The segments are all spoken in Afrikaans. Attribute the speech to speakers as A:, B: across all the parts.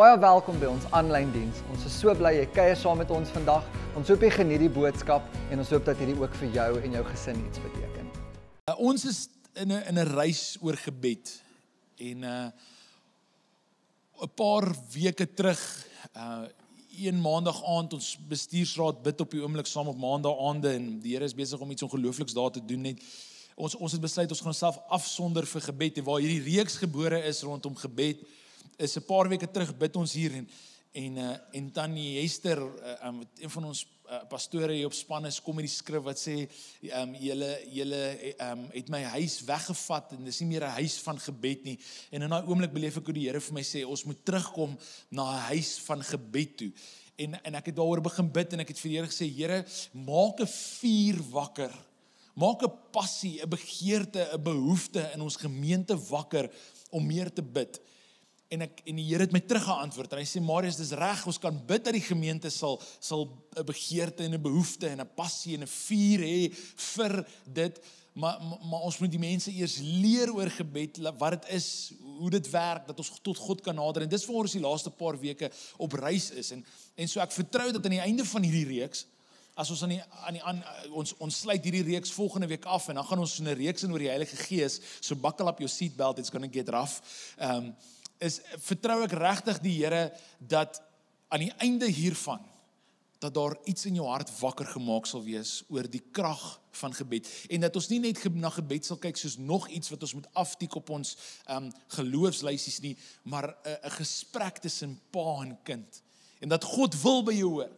A: Baie welkom by ons aanlyn diens. Ons is so bly jy kuier saam met ons vandag. Ons hoop jy geniet die boodskap en ons hoop dat hierdie ook vir jou en jou gesin iets beteken.
B: Ons is in 'n reis oor gebed en 'n paar weke terug, een maandag aand, ons bestuursraad bid op die oomblik saam op maandag aande en die Here is besig om iets ongeloofliks daar te doen net. Ons het besluit ons gaan onsself afsonder vir gebed en waar hierdie reeks gebore is rondom gebed. Is 'n paar weke terug bid ons hier en Tannie Hester, een van ons pastore hier op span is, kom met die skrif wat sê, julle het my huis weggevat en dis nie meer 'n huis van gebed nie. En in daai oomblik beleef ek hoe die Here vir my sê, ons moet terugkom na 'n huis van gebed toe. En ek het daaroor begin bid en ek het vir die Here gesê, Here, maak 'n vuur wakker. Maak 'n passie, 'n begeerte, 'n behoefte in ons gemeente wakker om meer te bid. En die Here het my teruggeantwoord en hy sê, Marius, dis reg, ons kan bid dat die gemeente sal 'n begeerte en 'n behoefte en 'n passie en 'n vuur hê vir dit, maar ons moet die mense eers leer oor gebed, wat dit is, hoe dit werk, dat ons tot God kan nader, en dis waar ons die laaste paar weke op reis is, en so ek vertrou dat aan die einde van hierdie reeks, as ons ons sluit hierdie reeks volgende week af, en dan gaan ons in 'n reeks in oor die Heilige Gees, so buckle up your seatbelt, it's gonna get rough, vertrou ek regtig die Here, dat aan die einde hiervan, dat daar iets in jou hart wakker gemaak sal wees, oor die krag van gebed, en dat ons nie net na gebed sal kyk, soos nog iets wat ons moet aftik op ons geloofslysies nie, maar 'n gesprek tussen pa en kind, en dat God wil by jou hoor,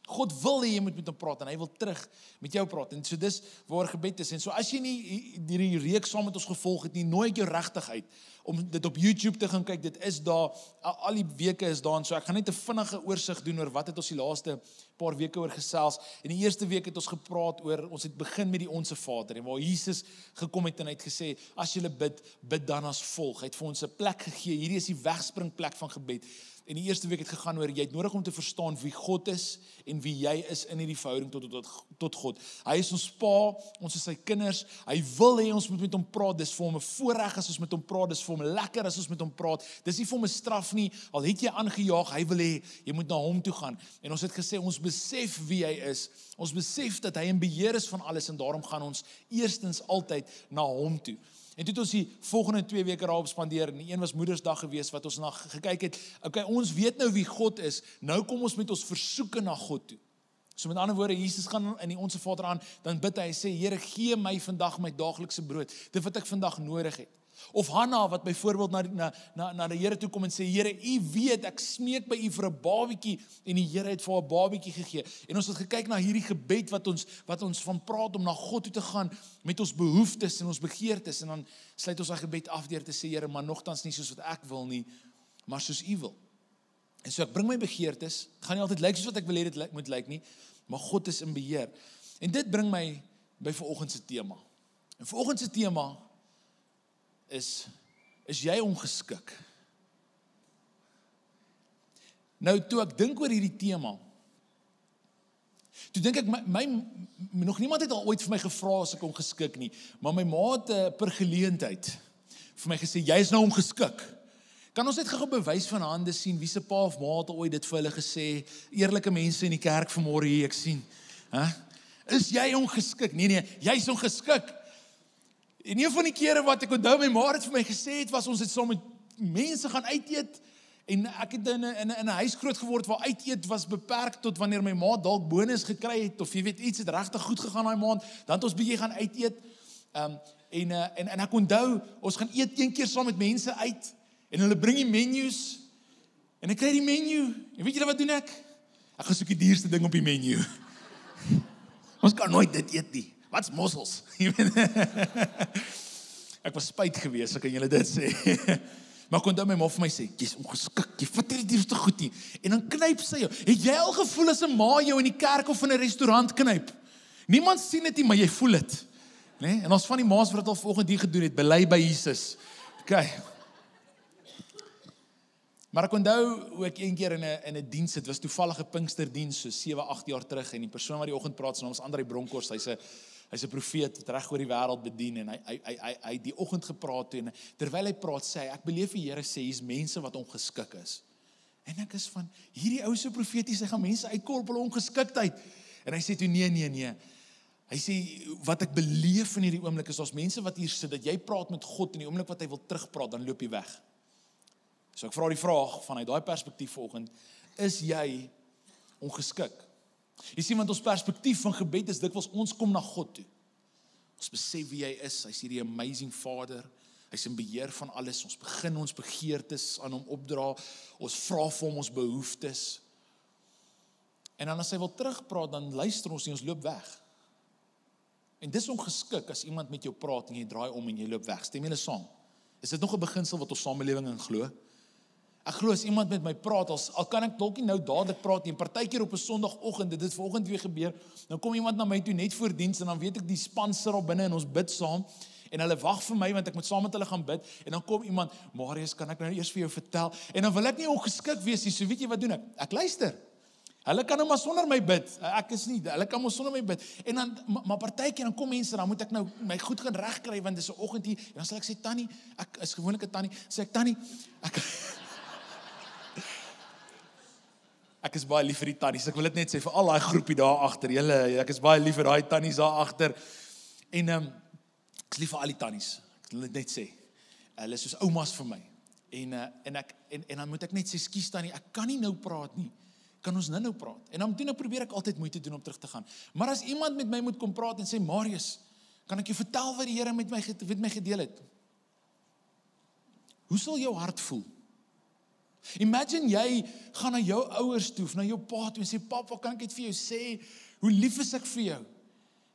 B: God wil hê jy moet met hom praat, en hy wil terug met jou praat, en so dis waar gebed is, en so as jy nie die reeks saam met ons gevolg het nie, nooi ek jou regtig uit, om dit op YouTube te gaan kyk, dit is daar, al die weke is daar, en so ek gaan net 'n vinnige oorsig doen oor wat het ons die laaste paar weke oor gesels, en die eerste week het ons gepraat oor, ons het begin met die Onse Vader, en waar Jesus gekom het en hy het gesê, as julle bid dan as volg, hy het vir ons 'n plek gegee, hierdie is die wegspringplek van gebed, en die eerste week het gegaan oor, jy het nodig om te verstaan wie God is, en wie jy is in hierdie verhouding tot God. Hy is ons pa, ons is sy kinders, hy wil hê ons moet met hom praat, dis vir hom 'n voorreg as ons met hom praat, dis vir hom lekker as ons met hom praat, dis nie vir hom 'n straf nie, al het jy aangejaag, hy wil hê, jy moet na hom toe gaan, en ons het gesê, ons besef wie hy is, ons besef dat hy in beheer is van alles, en daarom gaan ons eerstens altyd na hom toe. En toe het ons die volgende 2 weke daarop spandeer, en die een was Moedersdag gewees, wat ons na gekyk het, okay, ons weet nou wie God is, nou kom ons met ons versoeke na God toe. So met ander woorde, Jesus gaan in die Onse Vader aan, dan bid hy, sê, Here, gee my vandag my daaglikse brood, dit wat ek vandag nodig het. Of Hanna, wat byvoorbeeld na die Here toe kom en sê, Here, U weet, ek smeek by U vir 'n babietjie, en die Here het vir 'n babietjie gegee. En ons het gekyk na hierdie gebed, wat ons van praat, om na God toe te gaan, met ons behoeftes en ons begeertes, en dan sluit ons daai gebed af deur te sê, Here, maar nogtans nie soos wat ek wil nie, maar soos U wil. En so ek bring my begeertes, gaan nie altyd lyk soos wat ek wil hê dit moet lyk nie, maar God is in beheer. En dit bring my by vanoggend se tema. En vanoggend se tema is jy ongeskik? Nou, toe ek dink oor hierdie tema, toe dink ek, nog niemand het al ooit vir my gevra as ek ongeskik nie, maar my ma het per geleentheid vir my gesê, jy is nou ongeskik. Kan ons net gou bewys van hande sien, wie se pa of ma het al ooit dit vir hulle gesê, eerlike mense in die kerk vanmôre hier, ek sien, is jy ongeskik? Nee, jy is ongeskik. En een van die kere wat ek onthou, my ma het vir my gesê het, was ons het saam met mense gaan uit eet, en ek het in 'n huis groot geword, waar uit eet was beperk tot wanneer my ma dalk bonus gekry het, of jy weet, iets het regtig goed gegaan daai maand, dan het ons bietjie gaan uit eet, en ek onthou, ons gaan eet een keer saam met mense uit, en hulle bring die menus, en ek kry die menu, en weet julle wat doen ek? Ek gaan soek die duurste ding op die menu. Ons kan nooit dit eet nie. Wat's mossels? Ek was spyt geweest, kan julle dit sê. Maar kon dan my ma vir my sê, jy's ongeskik, jy vat hierdie duurste goed nie. En dan knyp sy jou. Het jy al gevoel as 'n ma jou in die kerk of in 'n restaurant knyp? Niemand sien dit nie, maar jy voel dit. Nee? En ons van die ma's wat dit al vanoggend hier gedoen het, bely by Jesus. Okay. Maar ek onthou hoe ek een keer in 'n diens, dit was toevallig 'n Pinksterdiens, so 7-8 jaar terug, en die persoon wat die oggend praat, sy naam is André Bronkhorst, hy's 'n profeet wat reg oor die wêreld bedien, en hy die oggend gepraat, en terwyl hy praat, sê hy, ek beleef die Here sê, hier's mense wat ongeskik is. En ek is van, hierdie ou se profeties, hy gaan mense uitkol op hulle ongeskiktheid. En hy sê toe, nee. Hy sê, wat ek beleef in hierdie oomblik is, as mense wat hier sit, dat jy praat met God in die oomblik wat hy wil terugpraat, dan loop jy weg. So ek vra die vraag, vanuit daai perspektief vanoggend, is jy ongeskik? Jy sien, want ons perspektief van gebed is dikwels, ons kom na God toe. Ons besef wie hy is, hy's hierdie amazing Vader, hy's in beheer van alles, ons begin ons begeertes aan hom opdra, ons vra vir hom ons behoeftes, en dan as hy wil terugpraat, dan luister ons nie, ons loop weg. En dis ongeskik as iemand met jou praat en jy draai om en jy loop weg. Stem julle saam? Is dit nog 'n beginsel wat ons samelewing in glo? Ek glo as iemand met my praat, al kan ek dalk nie nou dadelik praat nie, en partykeer op 'n Sondagoggend, dit het vanoggend weer gebeur, dan kom iemand na my toe net voor diens en dan weet ek die span sit daar binne en ons bid saam en hulle wag vir my want ek moet saam met hulle gaan bid en dan kom iemand, Marius, kan ek nou eers vir jou vertel? En dan wil ek nie ongeskik wees nie, so weet jy wat doen ek? Ek luister. Hulle kan nou maar sonder my bid. Ek is nie, hulle kan maar sonder my bid. En dan, maar partykeer dan kom mense, dan moet ek nou my goed gaan regkry want dis 'n oggend hier. En dan sal ek sê, Tannie, ek is gewoonlik 'n Tannie, sê ek, Tannie, ek is baie lief vir die tannies. Ek wil dit net sê vir al daai groepie daar agter. Julle, ek is baie lief vir daai tannies daar agter. En ek is lief vir al die tannies. Ek wil dit net sê. Hulle is soos oumas vir my. En dan moet ek net sê, skus Tannie, ek kan nie nou praat nie. Kan ons nou praat? En dan probeer ek altyd moeite doen om terug te gaan. Maar as iemand met my moet kom praat en sê, Marius, kan ek jou vertel wat die Here met my gedeel het? Hoe sal jou hart voel? Imagine jy gaan na jou ouers toe, of na jou pa toe en sê, Papa, kan ek dit vir jou sê, hoe lief is ek vir jou?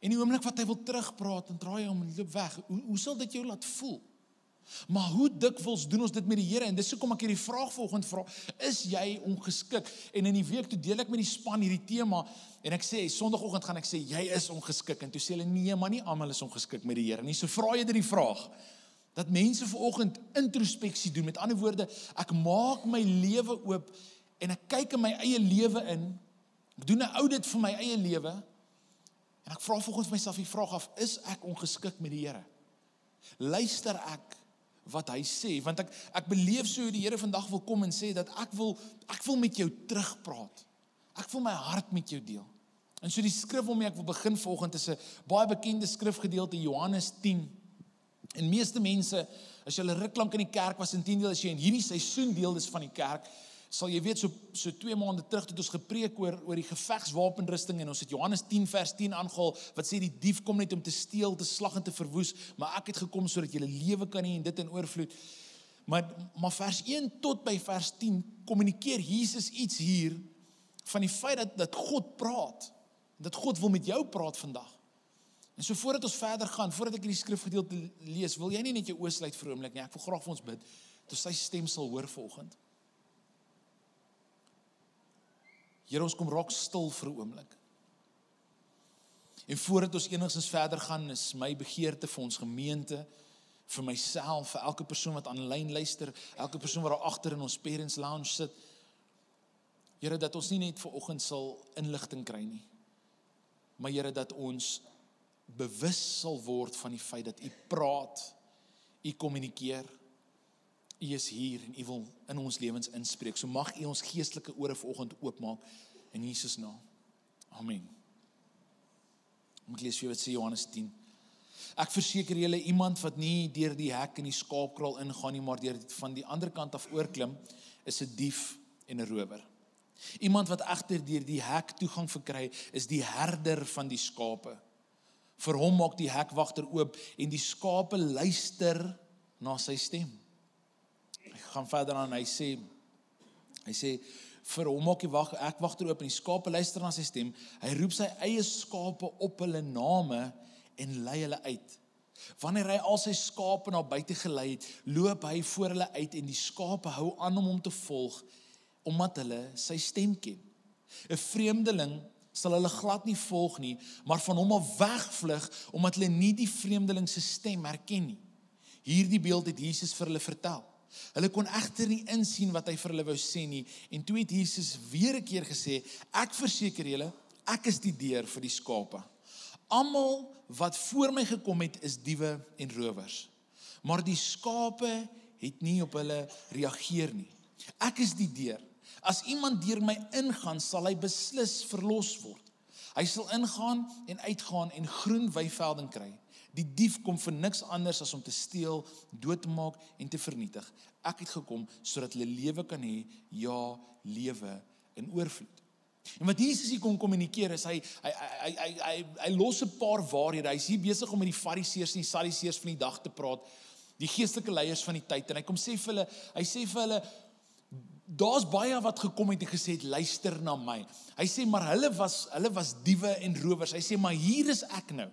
B: En die oomblik wat hy wil terugpraat, en draai hom en loop weg, hoe sal dit jou laat voel? Maar hoe dikwels doen ons dit met die Here? En dis hoekom ek hierdie vraag vanoggend vra, is jy ongeskik? En in die week toe deel ek met die span hierdie tema, en ek sê, Sondagoggend gaan ek sê, jy is ongeskik, en toe sê hulle, nee, maar nie almal is ongeskik met die Here nie, so vra jy dit die vraag, dat mense vanoggend introspeksie doen, met ander woorde, ek maak my lewe oop, en ek kyk in my eie lewe in, ek doen 'n audit vir my eie lewe, en ek vra vanoggend vir myself die vraag af, is ek ongeskik met die Here? Luister ek wat hy sê, want ek beleef so hoe die Here vandag wil kom en sê, dat ek wil met jou terugpraat, ek wil my hart met jou deel, en so die skrif waarmee ek wil begin vanoggend, is 'n baie bekende skrifgedeelte, Johannes 10, en meeste mense, as jy 'n ruk lank in die kerk was, inteendeel as jy in hierdie seisoen deel is van die kerk, sal jy weet, so 2 maande terug het ons gepreek oor die gevegswapenrusting, en ons het Johannes 10 vers 10 aangehaal, wat sê die dief kom net om te steel, te slag en te verwoes, maar ek het gekom sodat jy lewe kan hê en dit in oorvloed. Maar vers 1 tot by vers 10 kommunikeer Jesus iets hier van die feit dat God praat, dat God wil met jou praat vandag. En so voordat ons verder gaan, voordat ek hierdie skrifgedeelte lees, wil jy nie net jou oë sluit vir 'n oomblik nie, ek wil graag vir ons bid, dat sy stem sal hoor vanoggend. Here, ons kom raak stil vir 'n oomblik. En voordat ons enigstens verder gaan, is my begeerte vir ons gemeente, vir myself, vir elke persoon wat aanlyn luister, elke persoon wat daar agter in ons parents lounge sit, Here, dat ons nie net vanoggend sal inligting kry nie, maar Here, dat ons bewus sal word van die feit dat U praat, U kommunikeer, U is hier en U wil in ons lewens inspreek. So mag U ons geestelike ore vanoggend oopmaak in Jesus naam. Amen. Ek lees vir jou wat sê Johannes 10. Ek verseker julle, iemand wat nie deur die hek in die skaapkraal ingaan nie, maar deur van die ander kant af oorklim, is 'n dief en 'n rower. Iemand wat egter deur die hek toegang verkry, is die herder van die skape. Vir hom maak die hekwagter oop en die skape luister na sy stem. Ek gaan verder aan, hy sê, vir hom maak die hekwagter oop en die skape luister na sy stem. Hy roep sy eie skape op hulle name en lei hulle uit. Wanneer hy al sy skape na buite gelei het, loop hy voor hulle uit en die skape hou aan om hom te volg, omdat hulle sy stem ken. 'n Vreemdeling sal hulle glad nie volg nie, maar van hom af wegvlug, omdat hulle nie die vreemdeling se stem herken nie. Hierdie beeld het Jesus vir hulle vertel. Hulle kon egter nie insien wat hy vir hulle wou sê nie, en toe het Jesus weer 'n keer gesê, ek verseker julle, ek is die deur vir die skape. Almal wat voor my gekom het, is diewe en rowers, maar die skape het nie op hulle reageer nie. Ek is die deur. As iemand deur my ingaan, sal hy beslis verlos word. Hy sal ingaan en uitgaan en groen weivelding kry. Die dief kom vir niks anders as om te steel, dood te maak en te vernietig. Ek het gekom sodat hulle lewe kan hê, ja, lewe in oorvloed. En wat Jesus hier kom kommunikeer is, hy los 'n paar waarhede. Hy is hier besig om met die Fariseërs en die Sadduseërs van die dag te praat, die geestelike leiers van die tyd. En hy kom sê vir hulle, daar's baie wat gekom het en gesê het, luister na my. Hy sê, maar hulle was diewe en rowers. Hy sê, maar hier is ek nou.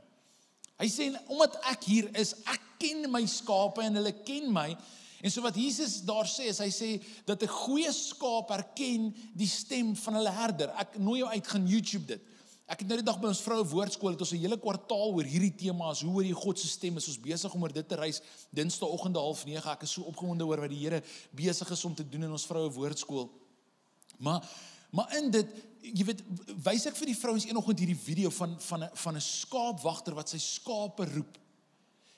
B: Hy sê, omdat ek hier is, ek ken my skape en hulle ken my. En so wat Jesus daar sê, is hy sê, dat 'n goeie skaap herken die stem van hulle herder. Ek nooi jou uit, gaan YouTube dit. Ek het nou die dag by ons vroue woordskool, het ons 'n hele kwartaal oor hierdie tema, as hoe hoor jy God se stem, is ons besig om oor dit te reis, Dinsdagoggend 8:30, ek is so opgewonde oor wat die Here besig is om te doen in ons vroue woordskool. Maar in dit, jy weet, wys ek vir die vrouens eenoggend hierdie video van 'n skaapwagter wat sy skape roep.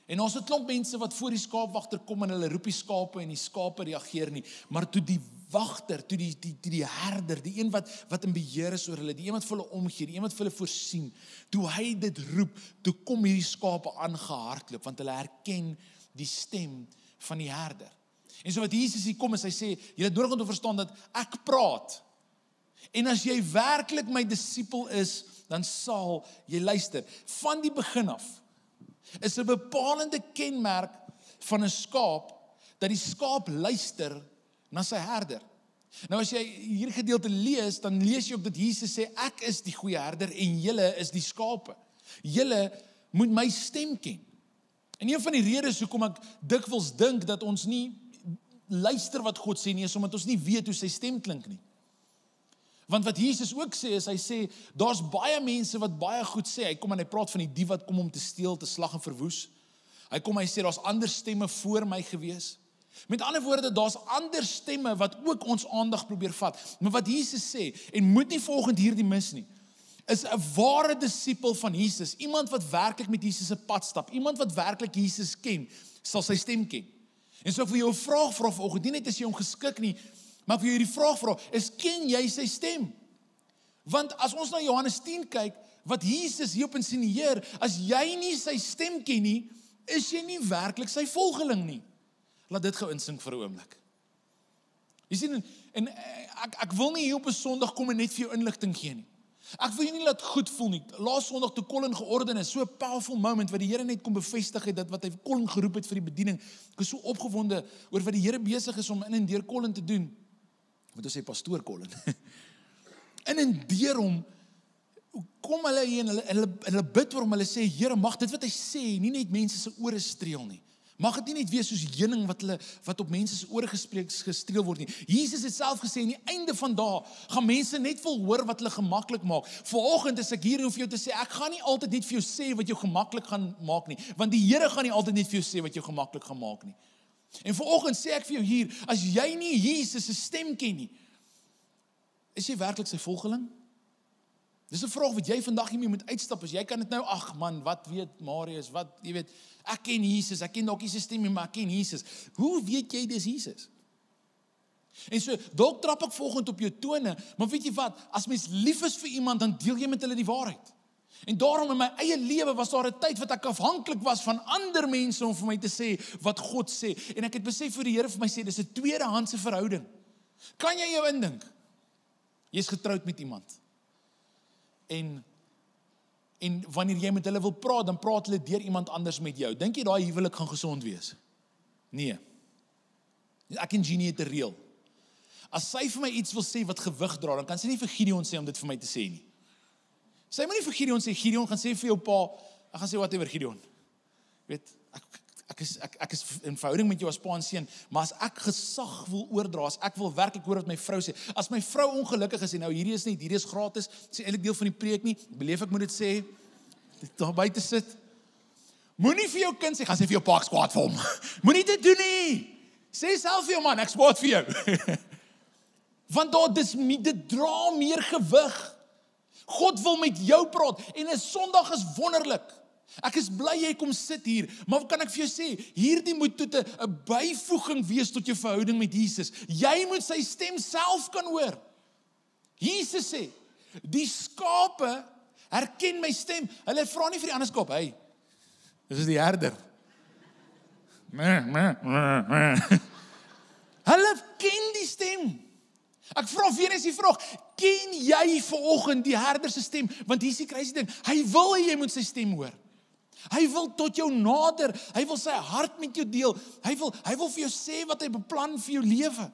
B: En ons het 'n klomp mense wat voor die skaapwagter kom en hulle roep die skape en die skape reageer nie, maar toe die wagter, toe die herder, die een wat in beheer is oor hulle, die een wat vir hulle omgee, die een wat vir hulle voorsien, toe hy dit roep, toe kom hierdie skape aangehardloop, want hulle herken die stem van die herder. En so wat Jesus hier kom is, hy sê, jy het nodig om te verstaan dat ek praat. En as jy werklik my disipel is, dan sal jy luister. Van die begin af is 'n bepalende kenmerk van 'n skaap, dat die skaap luister na sy herder. Nou as jy hier gedeelte lees, dan lees jy ook dat Jesus sê, ek is die goeie herder en julle is die skape. Julle moet my stem ken. En een van die redes hoekom ek dikwels dink dat ons nie luister wat God sê nie, is omdat ons nie weet hoe sy stem klink nie. Want wat Jesus ook sê, is hy sê, daar's baie mense wat baie goed sê. Hy kom en hy praat van die dief wat kom om te steel, te slag en verwoes. Hy kom en hy sê, daar's ander stemme voor my gewees. Met ander woorde, daar's ander stemme wat ook ons aandag probeer vat. Maar wat Jesus sê, en moet nie volgend hierdie mis nie, is 'n ware disipel van Jesus, iemand wat werklik met Jesus se pad stap, iemand wat werklik Jesus ken, sal sy stem ken. En so ek wil jou 'n vraag vra vanoggend, nie net as jy hom geskik nie, maar ek wil jou hierdie vraag vra, is ken jy sy stem? Want as ons na Johannes 10 kyk, wat Jesus hierop insinueer, as jy nie sy stem ken nie, is jy nie werklik sy volgeling nie. Laat dit gou insink vir 'n oomblik. Jy sien, en ek wil nie hier op 'n Sondag kom en net vir jou inligting gee nie. Ek wil jou nie laat goed voel nie. Laas Sondag toe Colin georden is, so 'n powerful moment wat die Here net kom bevestig het dat wat hy Colin geroep het vir die bediening. Ek is so opgewonde oor wat die Here besig is om in en deur Colin te doen. Moet ons sê pastoor Colin. In en deur hom kom hulle hier en hulle bid vir hom, hulle sê, Here, mag dit wat hy sê nie net mense se ore streel nie. Mag dit nie net wees soos heuning wat op mense se ore gestreel word nie. Jesus het self gesê, aan die einde van dae gaan mense net wil hoor wat hulle gemaklik maak. Vanoggend is ek hier om vir jou te sê, ek gaan nie altyd net vir jou sê wat jou gemaklik gaan maak nie, want die Here gaan nie altyd net vir jou sê wat jou gemaklik gaan maak nie. En vanoggend sê ek vir jou hier, as jy nie Jesus se stem ken nie, is jy werklik sy volgeling? Dis 'n vraag wat jy vandag hiermee moet uitstap, as jy kan dit nou, ag man, wat weet Marius, wat, jy weet, ek ken Jesus, ek ken dalk nie sy stem nie, maar ek ken Jesus. Hoe weet jy dis Jesus? En so, dalk trap ek volgend op jou tone, maar weet jy wat, as mens lief is vir iemand, dan deel jy met hulle die waarheid. En daarom in my eie lewe was daar 'n tyd wat ek afhanklik was van ander mense om vir my te sê wat God sê. En ek het besef vir die Here vir my sê, dis 'n tweedehandse verhouding. Kan jy jou indink? Jy's getroud met iemand. En wanneer jy met hulle wil praat, dan praat hulle deur iemand anders met jou. Dink jy daai huwelik gaan gesond wees? Nee. Ek en Jeannie het 'n reël. As sy vir my iets wil sê wat gewig dra, dan kan sy nie vir Gideon sê om dit vir my te sê nie. Sy moet nie vir Gideon sê, Gideon gaan sê vir jou pa, ek gaan sê whatever Gideon. Weet, ek is in verhouding met jou as pa en seun, maar as ek gesag wil oordra, as ek wil werklik hoor wat my vrou sê, as my vrou ongelukkig is en nou hierdie is gratis, sê eintlik deel van die preek nie, beleef ek moet dit sê, daar buite sit. Moenie vir jou kind sê, gaan sê vir jou pa, ek kwaad vir hom. Moenie dit doen nie. Sê self vir jou man, ek kwaad vir jou. Want dit dra meer gewig. God wil met jou praat en 'n Sondag is wonderlik. Ek is bly jy kom sit hier, maar kan ek vir jou sê, hierdie moet tot 'n byvoeging wees tot jou verhouding met Jesus. Jy moet sy stem self kan hoor. Jesus sê, die skape herken my stem. Hulle vra nie vir die ander skaap, hey, dis is die herder. Hulle ken die stem. Ek vra weer eens die vraag, ken jy vanoggend die herder se stem? Want hier is die crazy ding, hy wil hê jy moet sy stem hoor. Hy wil tot jou nader, hy wil sy hart met jou deel, hy wil vir jou sê wat hy beplan vir jou lewe.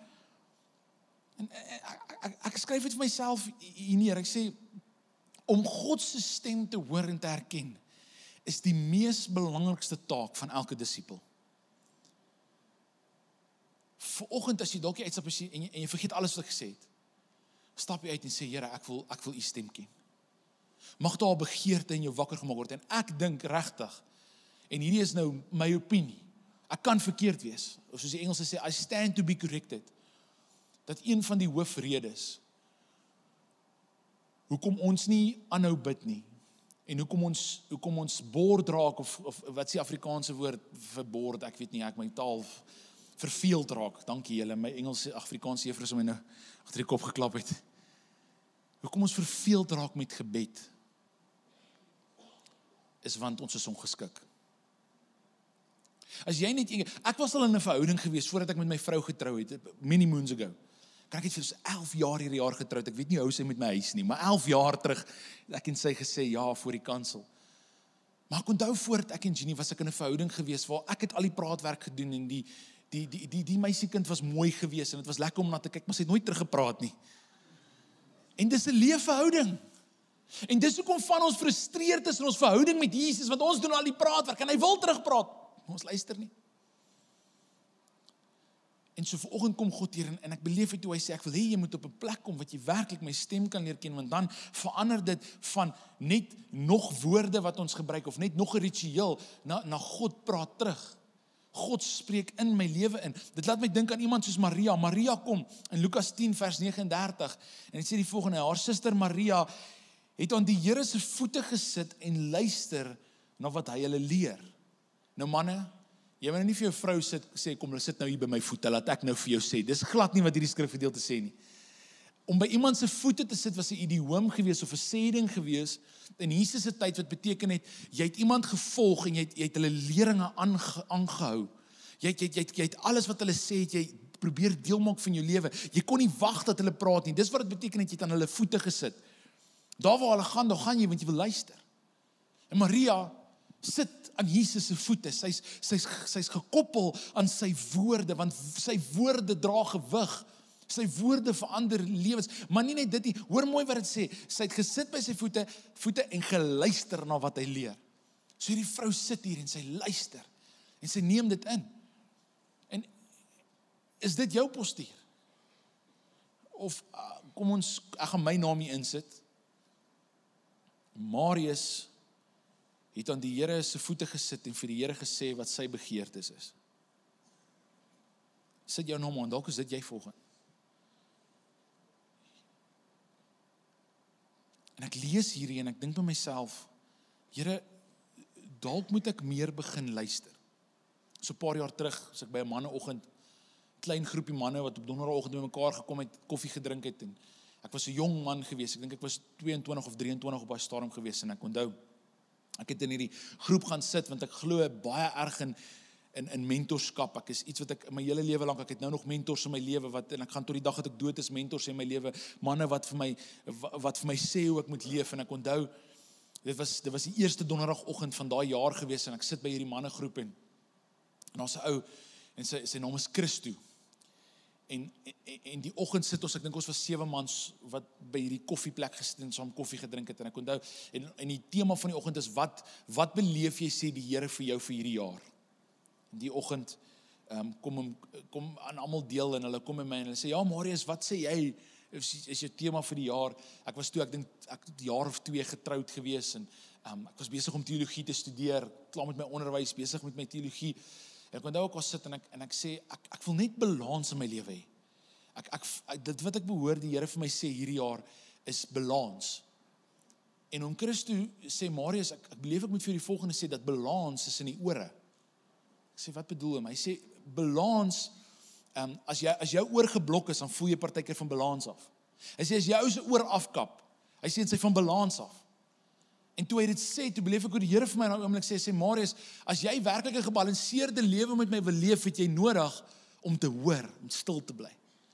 B: En ek skryf dit vir myself hier neer, ek sê, om God se stem te hoor en te herken, is die mees belangrikste taak van elke disipel. Vanoggend as jy dalk uitstap en jy vergeet alles wat ek gesê het, stap jy uit en sê, Here, ek wil u stem ken. Mag daar 'n begeerte in jou wakker gemaak word, en ek dink regtig, en hierdie is nou my opinie, ek kan verkeerd wees, of soos die Engelse sê, I stand to be corrected, dat een van die hoofredes, hoekom ons nie aanhou bid nie, en hoekom ons bord raak, of wat is die Afrikaanse woord vir bord, ek weet nie, ek my taal verveeld raak, dankie julle, my Engelse Afrikaanse juffrou is my nou agter die kop geklap het. Hoekom ons verveeld raak met gebed, is want ons is ongeskik. As jy net, ek was al in 'n verhouding gewees, voordat ek met my vrou getrou het, many moons ago. Ek het vir 11 jaar hierdie jaar getroud, ek weet nie hoe sy met my huis nie, maar 11 jaar terug, ek en sy gesê, ja, voor die kansel. Maar ek onthou voordat ek en Jenny was ek in 'n verhouding gewees, waar ek het al die praatwerk gedoen, en die meisiekind was mooi gewees, en het was lekker om na te kyk, maar sy het nooit teruggepraat nie. En dis 'n leefverhouding. En dis hoekom van ons frustreerd is in ons verhouding met Jesus, want ons doen al die praatwerk, en hy wil terugpraat, maar ons luister nie. En so vanoggend kom God hier, en ek beleef het hoe hy sê, ek wil hê jy moet op 'n plek kom, wat jy werklik my stem kan leer ken, want dan verander dit van net nog woorde wat ons gebruik, of net nog 'n ritueel, na God praat terug. God spreek in my lewe in. Dit laat my dink aan iemand soos Maria. Maria kom in Lukas 10 vers 39, en dit sê die volgende, haar suster Maria het aan die Here se voete gesit en luister na wat hy hulle leer. Nou manne, jy moet nie vir jou vrou sê, kom, sit nou hier by my voete, laat ek nou vir jou sê. Dis glad nie wat hierdie skrifgedeelte sê nie. Om by iemand se voete te sit was 'n idioom gewees, of 'n sêding gewees, in Jesus se tyd, wat beteken het, jy het iemand gevolg, en jy het hulle leringe aangehou. Jy het alles wat hulle sê, het jy probeer deel maak van jou lewe. Jy kon nie wag dat hulle praat nie. Dis wat dit beteken, het jy het aan hulle voete gesit. Daar waar hulle gaan, daar gaan jy, want jy wil luister. En Maria sit aan Jesus se voete. Sy's gekoppel aan sy woorde, want sy woorde dra gewig. Sy woorde verander lewens, maar nie net dit nie. Hoor mooi wat dit sê. Sy het gesit by sy voete en geluister na wat hy leer. So hierdie vrou sit hier en sy luister en sy neem dit in. En is dit jou postuur? Of kom ons, ek gaan my naam hier insit. Marius het aan die Here se voete gesit en vir die Here gesê wat sy begeertes is. Sit jou naam aan, dalk is dit jy volgende. En ek lees hierdie en ek dink by myself, Here, dalk moet ek meer begin luister. So 'n paar jaar terug, as ek by 'n manneoggend, klein groepie manne wat op donderdagoggend bymekaar gekom het, koffie gedrink het, en ek was 'n jong man gewees, ek dink ek was 22 of 23 op daai stadium gewees, en ek onthou, ek het in hierdie groep gaan sit, want ek glo baie erg in mentorskap. Ek is iets wat ek in my hele lewe lank, ek het nou nog mentors in my lewe, en ek gaan tot die dag dat ek dood is, mentors in my lewe, manne wat vir my sê hoe ek moet leef, en ek onthou, dit was die eerste donderdagoggend van daai jaar gewees, en ek sit by hierdie mannegroep, en daar's 'n ou, en sy naam is Christo, en die oggend sit ons, ek dink ons was 7 mans, wat by hierdie koffieplek gesit en saam koffie gedrink het, en ek onthou, en die tema van die oggend is, wat beleef jy, sê die Here vir jou vir hierdie jaar? Die oggend kom aan almal deel, en hulle kom by my en hulle sê, ja Marius, wat sê jy, is jou tema vir die jaar? Ek was toe, ek dink, ek het 'n jaar of 2 getroud gewees, en ek was besig om teologie te studeer, klaar met my onderwys, besig met my teologie, en ek onthou ek was sit, en ek sê, ek wil net balans in my lewe hê. Dit wat ek behoor, die Here vir my sê hierdie jaar, is balans. En om Christo sê Marius, ek beleef ek moet vir die volgende sê, dat balans is in die ore. Ek sê, wat bedoel hom? Hy sê, balans, as jou oor geblok is, dan voel jy partykeer van balans af. Hy sê, as jou se oor afkap, hy sê, sy van balans af. En toe hy dit sê, toe beleef ek hoe die Here vir my nou oomblik sê, Marius, as jy werklik 'n gebalanseerde lewe met my wil leef, het jy nodig om te hoor, om stil te bly.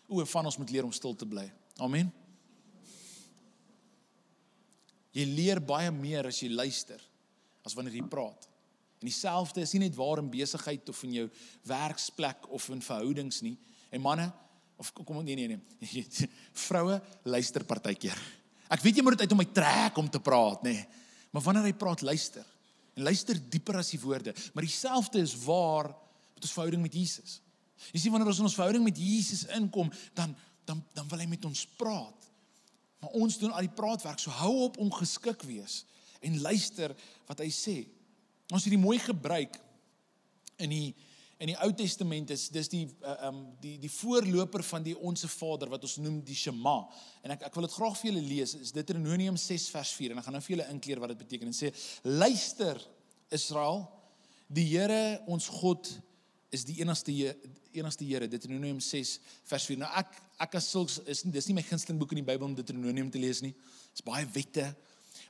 B: Van ons moet leer om stil te bly. Amen. Jy leer baie meer as jy luister, as wanneer jy praat. En dieselfde is nie net waar in besigheid of in jou werksplek of in verhoudings nie. En manne, of kom nee. Vroue luister partykeer. Ek weet jy moet dit uit om my trek om te praat, nee. Maar wanneer hy praat, luister. En luister dieper as die woorde. Maar dieselfde is waar met ons verhouding met Jesus. Jy sien, wanneer ons in ons verhouding met Jesus inkom, dan wil hy met ons praat. Maar ons doen al die praatwerk, so hou op ongeskik wees en luister wat hy sê. Ons het die mooi gebruik in die Ou Testament dis die voorloper van die Onse Vader wat ons noem die Shema. En ek wil dit graag vir julle lees. Is Deuteronomium 6 vers 4 en ek gaan nou vir julle inkleer wat dit beteken en sê: Luister Israel, die Here ons God is die enigste Here. Deuteronomium 6 vers 4. Nou ek as sulks dis nie my gunsteling boek in die Bybel om Deuteronomium te lees nie. Dis baie wette.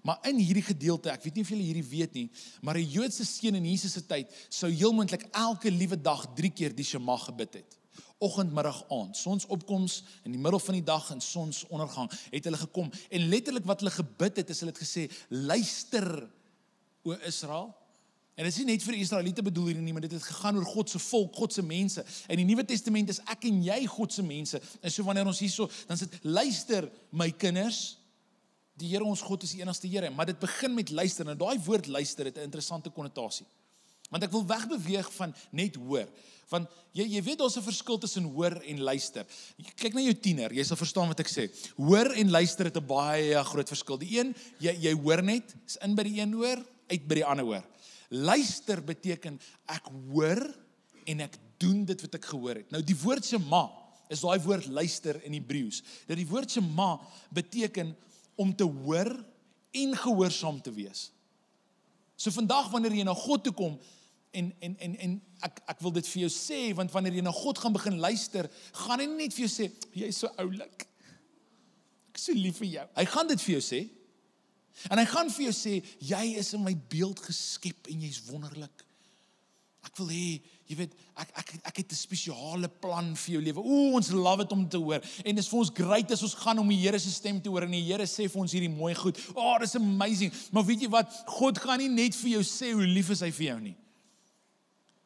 B: Maar in hierdie gedeelte, ek weet nie of julle hierdie weet nie, maar 'n Joodse seun in Jesus se tyd sou heel moontlik elke liewe dag 3 keer die Shema gebid het. Oggend, middag, aand. Sonsopkoms in die middel van die dag en sonsondergang het hulle gekom. En letterlik wat hulle gebid het, is hulle het gesê: Luister, o Israel. En dit is nie net vir die Israeliete bedoel hier nie, maar dit het gegaan oor God se volk, God se mense. En die Nuwe Testament is ek en jy God se mense. En so wanneer ons hierso, dan sê dit: Luister, my kinders. Die Here ons God is die enigste Here, maar dit begin met luister. Nou daai woord luister het 'n interessante konnotasie. Want ek wil wegbeweeg van net hoor. Want jy weet daar's 'n verskil tussen hoor en luister. Kyk na jou tiener, jy sal verstaan wat ek sê. Hoor en luister het 'n baie groot verskil. Die een, jy hoor net, is in by die een oor, uit by die ander oor. Luister beteken ek hoor en ek doen dit wat ek gehoor het. Nou die woord Shema is daai woord luister in Hebreëus. Dat die woord Shema beteken om te hoor en gehoorsaam te wees. So vandag wanneer jy na God toe kom, en ek wil dit vir jou sê, want wanneer jy na God gaan begin luister, gaan hy nie net vir jou sê, jy is so oulik, ek is so lief vir jou. Hy gaan dit vir jou sê, en hy gaan vir jou sê, jy is in my beeld geskep en jy is wonderlik. Ek wil hê, jy weet, ek het 'n spesiale plan vir jou lewe. Ons love dit om te hoor. En dit is vir ons great as ons gaan om die Here se stem te hoor en die Here sê vir ons hierdie mooi goed. Dis amazing. Maar weet jy wat? God gaan nie net vir jou sê hoe lief is hy vir jou nie.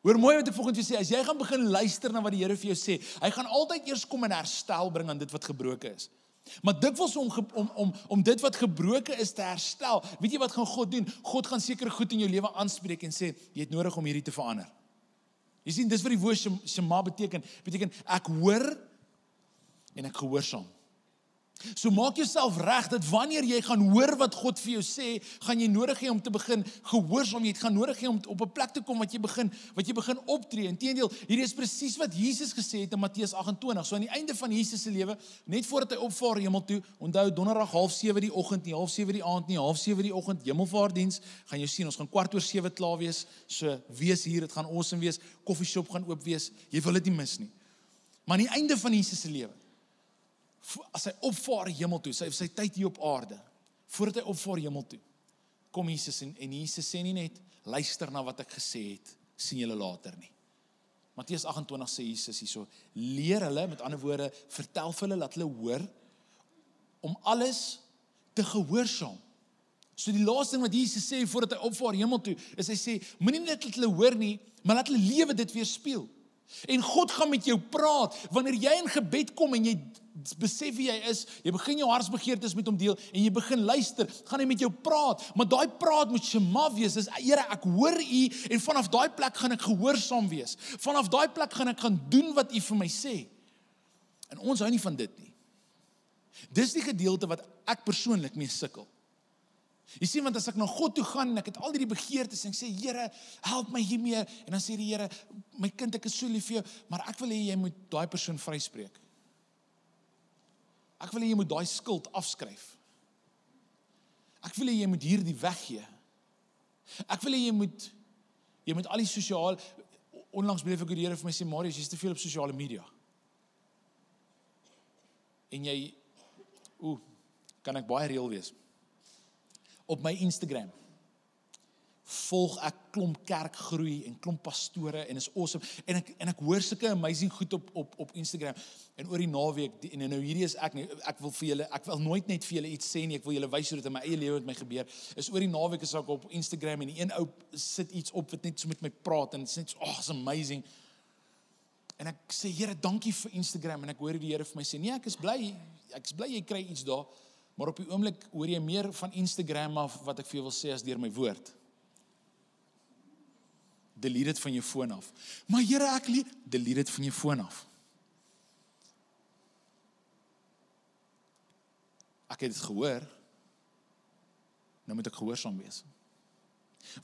B: Hoor mooi wat ek volgende sê, as jy gaan begin luister na wat die Here vir jou sê, hy gaan altyd eers kom en herstel bring aan dit wat gebroken is. Maar dikwels om dit wat gebroken is te herstel, weet jy wat gaan God doen? God gaan seker goed in jou lewe aanspreek en sê, jy het nodig om hierdie te verander. Jy sien, dis wat die woord Shema beteken ek hoor en ek gehoorsaam. So maak jouself reg dat wanneer jy gaan hoor wat God vir jou sê, gaan jy nodig hê om te begin gehoorsaam. Jy gaan nodig hê om op 'n plek te kom wat jy begin optree. Inteendeel, hierdie is presies wat Jesus gesê het in Matteus 28. So aan die einde van Jesus se lewe, net voordat hy opvaar hemel toe, onthou donderdag 6:30 die oggend, nie 6:30 die aand nie, 6:30 die oggend, hemelvaartdiens, gaan jy sien, ons gaan 7:15 klaar wees. So wees hier, dit gaan awesome wees. Koffieshop gaan oop wees. Jy wil dit nie mis nie. Maar aan die einde van Jesus se lewe, as hy opvaar hemel toe, sy tyd hier op aarde, voordat hy opvaar hemel toe, kom Jesus en Jesus sê nie net, luister na wat ek gesê het, sien julle later nie. Matteus 28 sê Jesus hierso, leer hulle, met ander woorde, vertel vir hulle, laat hulle hoor, om alles te gehoorsaam. So die laaste ding wat Jesus sê, voordat hy opvaar hemel toe, is hy sê, moenie net laat hulle hoor nie, maar laat hulle lewe dit weer speel. En God gaan met jou praat, wanneer jy in gebed kom en jy besef wie jy is, jy begin jou hartsbegeertes met hom deel, en jy begin luister, gaan hy met jou praat, maar daai praat moet Shema wees, dis, Here, ek hoor u, en vanaf daai plek gaan ek gehoorsaam wees, vanaf daai plek gaan ek gaan doen wat u vir my sê, en ons hou nie van dit nie. Dis die gedeelte wat ek persoonlik mee sukkel. Jy sien, want as ek na God toe gaan, en ek het al die begeertes, en ek sê, Here, help my hiermee, en dan sê die Here, my kind, ek is so lief vir jou, maar ek wil hê jy moet daai persoon vryspreek. Ek wil hê jy moet daai skuld afskryf. Ek wil hê jy moet hierdie weggee. Ek wil hê jy moet al die sosiale, onlangs beleef ek hoe die Here vir my sê, Marius, jy's te veel op sosiale media. En jy, kan ek baie reël wees. Op my Instagram volg ek klomp kerkgroei en klomp pastore en is awesome. En ek hoor sulke amazing goed op Instagram. En oor die naweek, en nou hierdie is ek nie, ek wil nooit net vir julle iets sê nie, ek wil julle wys hoe dit in my eie lewe met my gebeur. Is oor die naweek is ek op Instagram en die een ou sit iets op wat net so met my praat en dit is net so, it's amazing. En ek sê, Here, dankie vir Instagram en ek hoor die Here vir my sê, nee, ek is bly jy kry iets daar, maar op die oomblik hoor jy meer van Instagram af wat ek vir jou wil sê as deur my woord. Delete dit van jou foon af. Maar Here, delete dit van jou foon af. Ek het dit gehoor, nou moet ek gehoorsaam wees.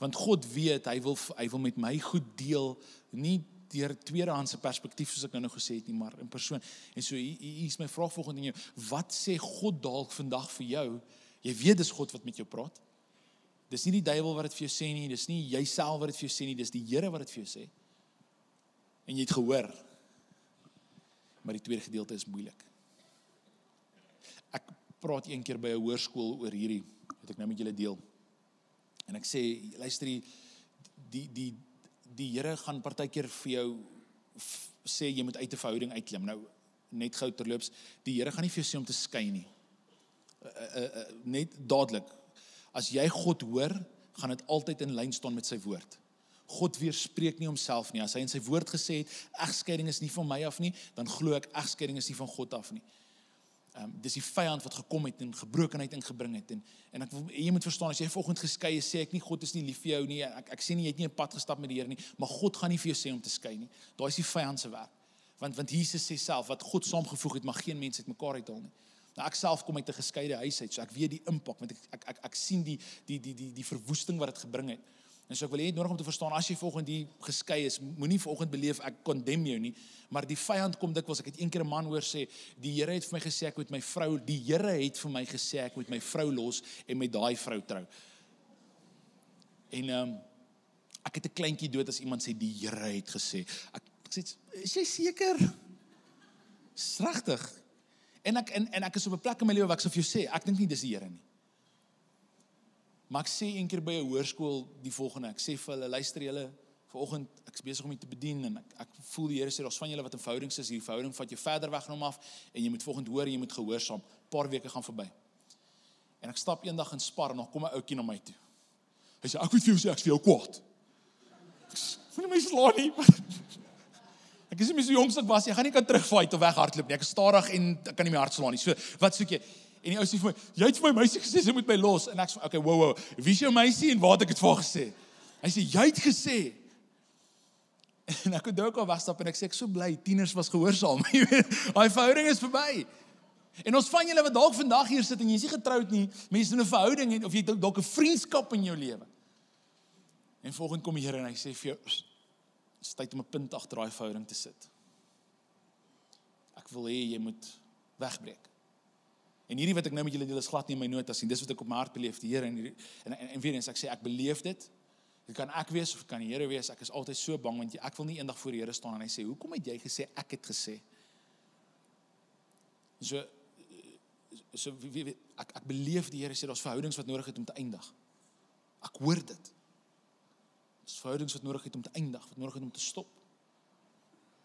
B: Want God weet, hy wil met my goed deel, nie deur tweedehandse perspektief, soos ek nou gesê het nie, maar in persoon. En so, hier is my vraag volgende in jou, wat sê God dalk vandag vir jou? Jy weet, dis God wat met jou praat. Dis nie die duiwel wat dit vir jou sê nie, dis nie jouself wat dit vir jou sê nie, dis die Here wat dit vir jou sê. En jy het gehoor. Maar die tweede gedeelte is moeilik. Ek praat een keer by 'n hoërskool oor hierdie, wat ek nou met julle deel. En ek sê, luister, die Here gaan partykeer vir jou sê, jy moet uit 'n verhouding uitklim. Nou, net gou terloops, die Here gaan nie vir jou sê om te skei nie. Net dadelik. As jy God hoor, gaan dit altyd in lyn staan met sy woord. God weerspreek nie homself nie. As hy in sy woord gesê het, egskeiding is nie van my af nie, dan glo ek, egskeiding is nie van God af nie. Dis die vyand wat gekom het en gebrokenheid ingebring het. En ek wil, jy moet verstaan, as jy vanoggend geskei is, sê ek nie, God is nie lief vir jou nie, ek sê nie, jy het nie 'n pad gestap met die Here nie, maar God gaan nie vir jou sê om te skei nie. Daar is die vyand se werk. Want Jesus sê self, wat God saamgevoeg het, mag geen mens uit mekaar uithaal nie. Nou, ek self kom uit 'n geskeide huis uit, so ek weet die impak, want ek sien die verwoesting wat dit gebring het. En so ek wil hê nodig om te verstaan, as jy volgens die geskei is, moenie vanoggend beleef ek condemn jou nie, maar die vyand kom dikwels. Ek het een keer 'n man hoor sê, die Here het vir my gesê ek moet my vrou, die Here het vir my gesê ek moet my vrou los en met daai vrou trou. En ek het 'n kleintjie dood as iemand sê die Here het gesê. Ek sê, is jy seker? Dis regtig. En ek is op 'n plek in my lewe waar ek sou vir jou sê, ek dink nie dis die Here nie. Maar ek sê een keer by 'n hoërskool die volgende, ek sê vir hulle, luister julle, vanoggend ek is besig om julle te bedien en ek voel die Here sê, daar's van julle wat in verhoudings is, hierdie verhouding vat jou verder weg na hom af en jy moet vanoggend hoor en jy moet gehoorsaam. 'n Paar weke gaan verby. En ek stap eendag in Spar en nog kom 'n ouetjie na my toe. Hy sê, ek wil vir jou sê, ek's vir jou kwaad. Ek wil nie my slaan nie. Ek is nie meer so jonk as ek was, jy gaan nie kan terugfight of weghardloop nie. Ek is stadig en ek kan nie my hart slaan nie. So, wat soek jy? En die ou sê vir my, jy het vir my meisie gesê, sy moet my los. En ek sê, okay, wow, wie is jou meisie en waar het ek dit vir haar gesê? Hy sê, jy het gesê. En ek kon ook al wegstap en ek sê, ek so bly, tieners was gehoorsaam. Daai verhouding is verby. En ons van julle wat dalk vandag hier sit en jy is nie getroud nie, mense in 'n verhouding of jy het dalk 'n vriendskap in jou lewe. En volgende kom die Here en hy sê vir jou, dis tyd om 'n punt agter daai verhouding te sit. Ek wil hê jy moet wegbreek. En hierdie wat ek nou met julle deel is glad nie in my notas nie. Dis wat ek op my hart beleef, die Here en weer eens ek sê ek beleef dit. Dit kan ek wees of kan die Here wees. Ek is altyd so bang want ek wil nie eendag voor die Here staan en hy sê, "Hoekom het jy gesê ek het gesê?" So ek beleef die Here sê daar's verhoudings wat nodig het om te eindig. Ek hoor dit. Daar's verhoudings wat nodig het om te eindig, wat nodig het om te stop.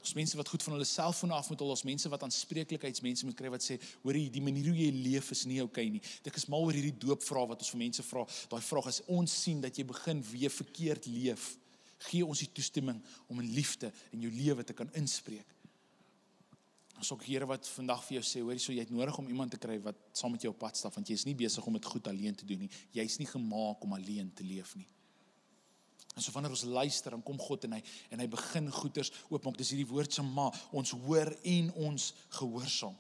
B: Ons mense wat goed van hulle selfoon af moet hol, ons mense wat aanspreeklikheidsmense moet kry wat sê, hoor jy, die manier hoe jy leef is nie okay nie. Ek is mal oor hierdie doopvraag wat ons vir mense vra. Daai vraag is, ons sien dat jy begin weer verkeerd leef. Gee ons die toestemming om in liefde in jou lewe te kan inspreek. Ons ook Here wat vandag vir jou sê, hoor jy, so jy het nodig om iemand te kry wat saam met jou op pad stap, want jy is nie besig om dit goed alleen te doen nie. Jy is nie gemaak om alleen te leef nie. En so wanneer ons luister, dan kom God en hy begin goeders oopmaak. Dis hierdie woord Shema, ons hoor en ons gehoorsaam.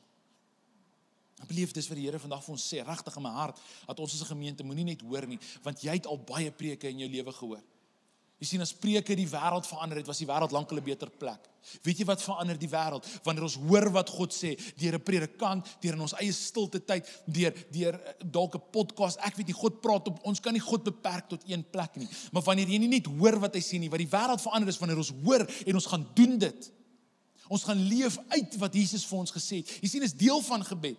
B: Ek beleef dis wat die Here vandag vir ons sê, regtig in my hart, dat ons as 'n gemeente moenie net hoor nie, want jy het al baie preke in jou lewe gehoor. Jy sien, as preke die wêreld verander het, was die wêreld lank 'n beter plek. Weet jy wat verander die wêreld? Wanneer ons hoor wat God sê, deur 'n predikant, deur in ons eie stilte tyd, deur dalk 'n podcast, ek weet nie, God praat op, ons kan nie God beperk tot een plek nie. Maar wanneer jy nie net hoor wat hy sê nie, wat die wêreld verander is, wanneer ons hoor en ons gaan doen dit. Ons gaan leef uit wat Jesus vir ons gesê het. Jy sien, is deel van gebed.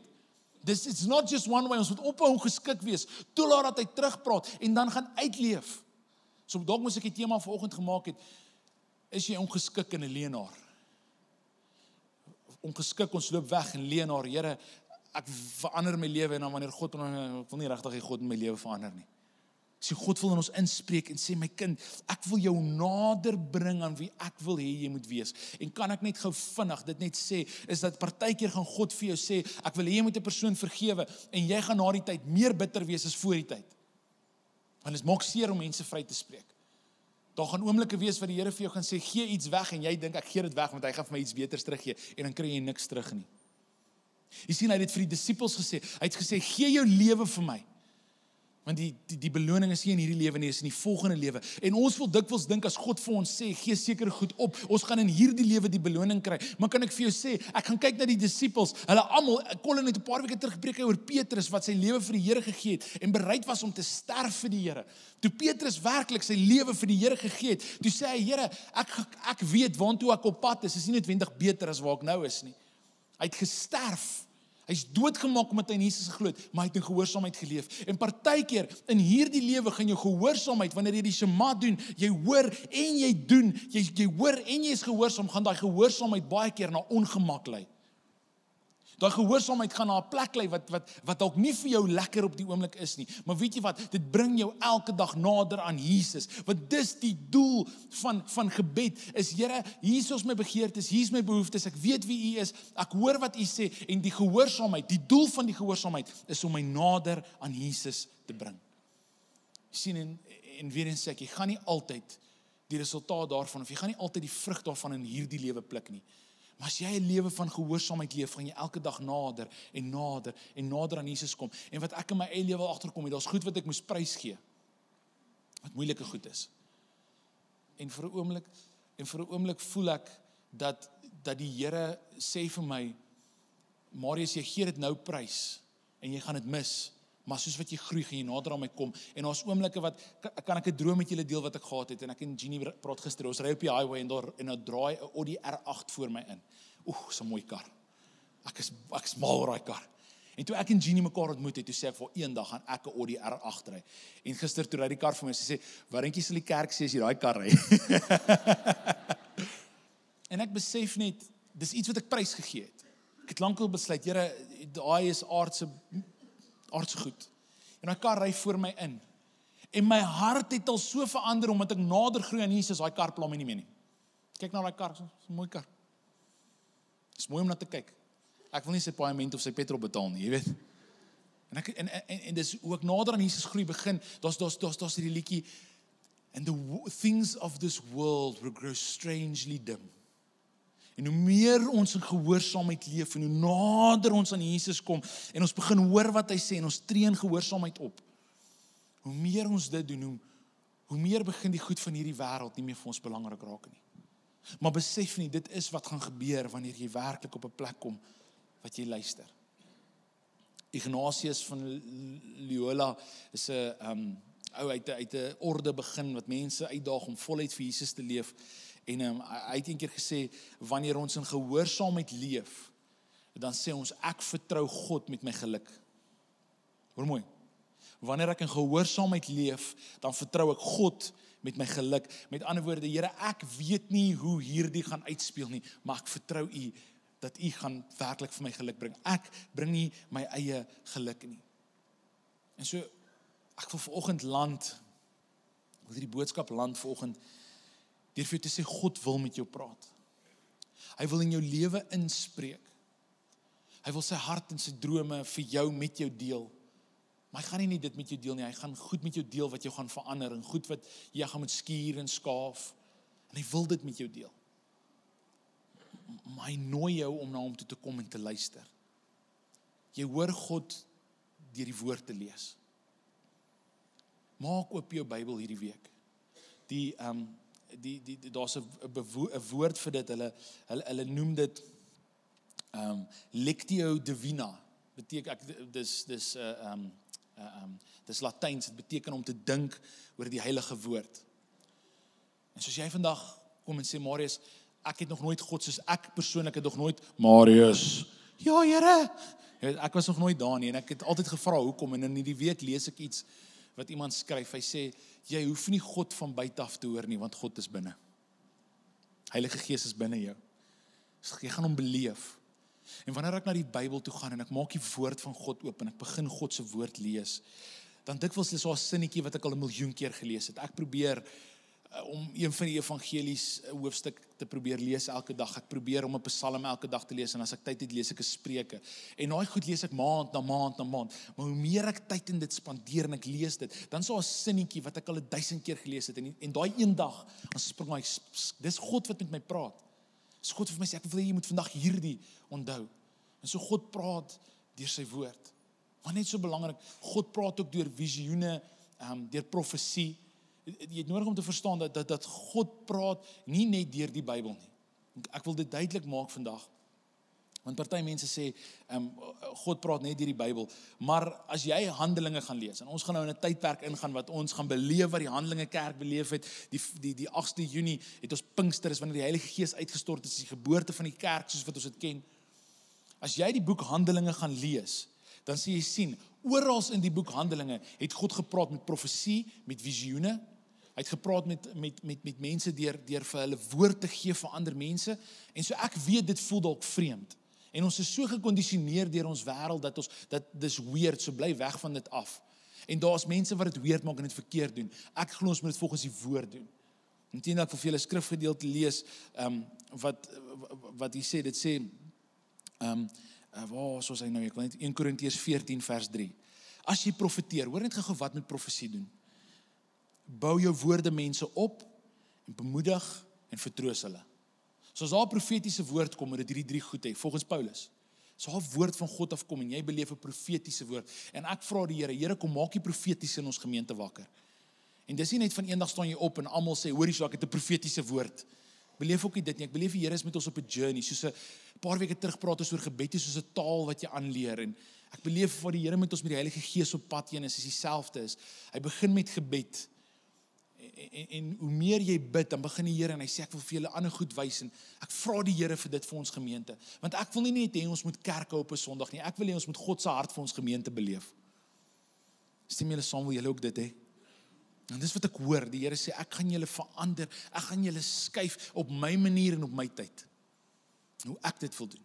B: It's not just one way, ons moet ophou geskik wees, toelaat dat hy terugpraat, en dan gaan uitleef. So dalk moes ek die tema vanoggend gemaak het, is jy ongeskik en 'n leienaar? Ongeskik, ons loop weg en leienaar, Here, ek verander my lewe, en dan wanneer God, ek wil nie regtig hê God in my lewe verander nie. So God wil in ons inspreek en sê, my kind, ek wil jou nader bring aan wie ek wil hê jy moet wees. En kan ek net gou vinnig dit net sê, is dat partykeer gaan God vir jou sê, ek wil hê jy moet 'n persoon vergewe, en jy gaan na die tyd meer bitter wees as voor die tyd. Want dit maak seer om mense vry te spreek. Daar gaan oomblikke wees wat die Here vir jou gaan sê, gee iets weg, en jy dink, ek gee dit weg, want hy gaan vir my iets beters teruggee, en dan kry jy niks terug nie. Jy sien, hy het dit vir die disippels gesê, hy het gesê, gee jou lewe vir my, want die beloning is nie in hierdie lewe nie, is in die volgende lewe. En ons wil dikwels dink, as God vir ons sê, gee seker goed op, ons gaan in hierdie lewe die beloning kry. Maar kan ek vir jou sê, ek gaan kyk na die disippels, hulle almal, Colin het 'n paar weke terug gepreek oor Petrus, wat sy lewe vir die Here gegee het, en bereid was om te sterf vir die Here. Toe Petrus werklik sy lewe vir die Here gegee het, toe sê hy, Here, ek weet waantoe ek op pad is nie noodwendig beter as waar ek nou is nie. Hy het gesterf. Hy's doodgemaak omdat hy in Jesus geglo het, maar hy het in gehoorsaamheid geleef. En partykeer in hierdie lewe gaan jou gehoorsaamheid, wanneer jy die Shema doen, jy hoor en jy doen, jy hoor en jy is gehoorsaam, gaan daai gehoorsaamheid baie keer na ongemak lei. Daai gehoorsaamheid gaan na 'n plek lei wat dalk nie vir jou lekker op die oomblik is nie. Maar weet jy wat? Dit bring jou elke dag nader aan Jesus. Want dis die doel van gebed is, Here, hier is my begeertes, hier is my behoeftes, ek weet wie U is, ek hoor wat U sê, en die gehoorsaamheid, die doel van die gehoorsaamheid is om my nader aan Jesus te bring. Jy sien, en weer eens sê ek, jy gaan nie altyd die resultaat daarvan, of jy gaan nie altyd die vrug daarvan in hierdie lewe pluk nie. Maar as jy 'n lewe van gehoorsaamheid leef, gaan jy elke dag nader en nader en nader aan Jesus kom. En wat ek in my eie lewe agterkom het, daar's goed wat ek moes prys gee, wat moeilike goed is. En vir 'n oomblik voel ek dat die Here sê vir my, Marius, jy gee dit nou prys en jy gaan dit mis. Maar soos wat jy groei, gaan jy nader aan my kom. En daar's oomblikke wat, kan ek 'n droom met julle deel wat ek gehad het, en ek en Jeannie praat gister, ons ry op die highway, en daar draai 'n Audi R8 voor my in. So 'n mooi kar. Ek is mal oor daai kar. En toe ek en Jeannie mekaar ontmoet het, toe sê ek, vir eendag gaan ek 'n Audi R8 ry. En gister toe ry die kar vir my, sy sê, waarinkie sal die kerk sê as jy daai kar ry? En ek besef net, dis iets wat ek prys gegee het. Ek het lankal besluit, Here, daai is aardse goed. En daai kar ry voor my in. En my hart het al so verander, omdat ek nader groei aan Jesus, daai kar pla my nie meer nie. Kyk na daai kar, dis 'n mooi kar. Dis mooi om na te kyk. Ek wil nie sy paaiement of sy petrol betaal nie, jy weet. En dis hoe ek nader aan Jesus groei begin, daar's hierdie liedjie, and the things of this world will grow strangely dim. En hoe meer ons in gehoorsaamheid leef, en hoe nader ons aan Jesus kom, en ons begin hoor wat hy sê, en ons tree in gehoorsaamheid op, hoe meer ons dit doen, hoe meer begin die goed van hierdie wêreld nie meer vir ons belangrik raak nie. Maar besef nie, dit is wat gaan gebeur, wanneer jy werklik op 'n plek kom, wat jy luister. Ignatius van Loyola is 'n ou uit 'n orde begin, wat mense uitdaag om voluit vir Jesus te leef. En hy het eendag gesê, wanneer ons in gehoorsaamheid leef, dan sê ons, ek vertrou God met my geluk. Hoor mooi. Wanneer ek in gehoorsaamheid leef, dan vertrou ek God met my geluk. Met ander woorde, Here, ek weet nie hoe hierdie gaan uitspeel nie, maar ek vertrou U, dat U gaan werklik vir my geluk bring. Ek bring nie my eie geluk nie. En so, ek wil vanoggend wil hierdie boodskap vanoggend, deur vir jou te sê, God wil met jou praat. Hy wil in jou lewe inspreek. Hy wil sy hart en sy drome vir jou, met jou deel. Maar hy gaan nie net dit met jou deel nie, hy gaan goed met jou deel wat jou gaan verander, en goed wat jy gaan moet skuur en skaaf. En hy wil dit met jou deel. Maar hy nooi jou om na hom toe te kom en te luister. Jy hoor God deur die woord te lees. Maak oop jou Bybel hierdie week. daar's 'n woord vir dit, hulle noem dit Lectio Divina, beteken dis Latyns, dit beteken om te dink oor die heilige woord. En soos jy vandag kom en sê, Marius, ek het nog nooit God, soos ek persoonlik het nog nooit, Marius, ja Here, ek was nog nooit daar nie, en ek het altyd gevra hoekom, en in die week lees ek iets, wat iemand skryf, hy sê, jy hoef nie God van buite af te hoor nie, want God is binne. Heilige Gees is binne jou. So jy gaan hom beleef. En wanneer ek na die Bybel toe gaan, en ek maak die woord van God oop, en ek begin God se woord lees, dan dikwels is daar 'n sinnetjie wat ek al 1 miljoen keer gelees het. Ek probeer om een van die evangelies hoofstuk te probeer lees elke dag. Ek probeer om 'n psalm elke dag te lees, en as ek tyd het, lees ek 'n Spreuke. En daai goed lees ek maand na maand na maand. Maar hoe meer ek tyd in dit spandeer en ek lees dit, dan is daar 'n sinnetjie wat ek al 1000 keer gelees het, en daai een dag, dan spring my, dis God wat met my praat. Dis God wat vir my sê, ek wil jy moet vandag hierdie onthou. En so God praat deur sy woord. Maar net so belangrik, God praat ook deur visioene, deur profesie. Jy het nodig om te verstaan dat God praat nie net deur die Bybel nie. Ek wil dit duidelik maak vandag. Want party mense sê, God praat net deur die Bybel. Maar as jy Handelinge gaan lees, en ons gaan nou in 'n tydperk ingaan wat ons gaan beleef wat die Handelinge kerk beleef het, die 8de Junie het ons Pinkster, is wanneer die Heilige Gees uitgestort is, die geboorte van die kerk soos wat ons dit ken. As jy die boek Handelinge gaan lees, dan sê jy sien, oral in die boek Handelinge het God gepraat met profesie, met visioene. Hy het gepraat met mense deur vir hulle woord te gee vir ander mense. En so ek weet dit voel dalk vreemd. En ons is so gekondisioneer deur ons wêreld dat dis weird, so bly weg van dit af. En daar's mense wat dit weird maak en dit verkeerd doen. Ek glo ons moet dit volgens die woord doen. Intien ek wil vir julle 'n skrifgedeelte lees wat hy sê, dit sê waar soos hy nou, ek wil net 1 Korintiërs 14 vers 3. As jy profeteer, hoor net gou wat met profesie doen. Bou jou woorde mense op en bemoedig en vertroos hulle. So as daar 'n profetiese woord kom, moet dit hierdie 3 goed hê, volgens Paulus. So 'n woord van God afkom en jy beleef 'n profetiese woord. En ek vra die Here, kom maak die profetiese in ons gemeente wakker. En dis nie net van eendag staan jy op en almal sê, hoorie, so ek het 'n profetiese woord. Beleef ook nie dit nie. Ek beleef die Here is met ons op 'n journey, soos 'n paar weke terug praat ons oor gebed, soos 'n taal wat jy aanleer. En ek beleef wat die Here met ons met die Heilige Gees op pad heen is dieselfde is. Hy begin met gebed. En hoe meer jy bid, dan begin die Here en hy sê, ek wil vir julle ander goed wys, en ek vra die Here vir dit vir ons gemeente. Want ek wil nie net hê ons moet kerk hou op 'n Sondag nie, ek wil hê ons moet God se hart vir ons gemeente beleef. Stem julle saam, wil julle ook dit hê? En dis wat ek hoor, die Here sê, ek gaan julle verander, ek gaan julle skuif op my manier en op my tyd. Hoe ek dit wil doen.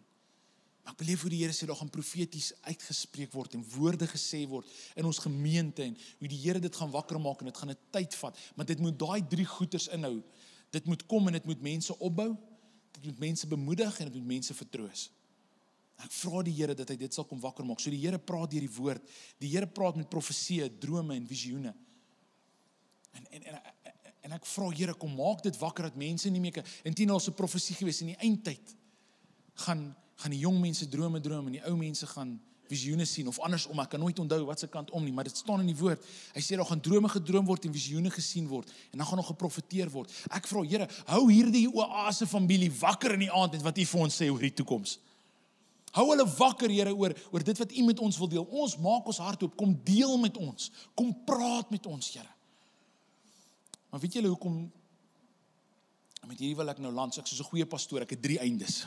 B: Maar ek beleef hoe die Here sê, daar gaan profeties uitgespreek word en woorde gesê word in ons gemeente, en hoe die Here dit gaan wakker maak, en dit gaan 'n tyd vat, maar dit moet daai 3 goeders inhou. Dit moet kom en dit moet mense opbou, dit moet mense bemoedig en dit moet mense vertroos. Ek vra die Here dat hy dit sal kom wakker maak. So die Here praat deur die woord, die Here praat met profesie, drome en visioene. En ek vra Here, kom maak dit wakker dat mense nie meer kan, en teen ons 'n profesie gewees in die eindtyd, gaan die jong mense drome droom en die ou mense gaan visioene sien, of andersom, ek kan nooit onthou wat se kant om nie, maar dit staan in die woord. Hy sê daar gaan drome gedroom word en visioene gesien word, en dan gaan nog geprofeteer word. Ek vra Here, hou hierdie oase familie wakker in die aand met wat U vir ons sê oor die toekoms. Hou hulle wakker, Here, oor dit wat U met ons wil deel. Ons maak ons hart oop, kom deel met ons, kom praat met ons, Here. Maar weet julle hoekom, met hierdie wil ek nou land, ek soos 'n goeie pastoor, ek het 3 eindes.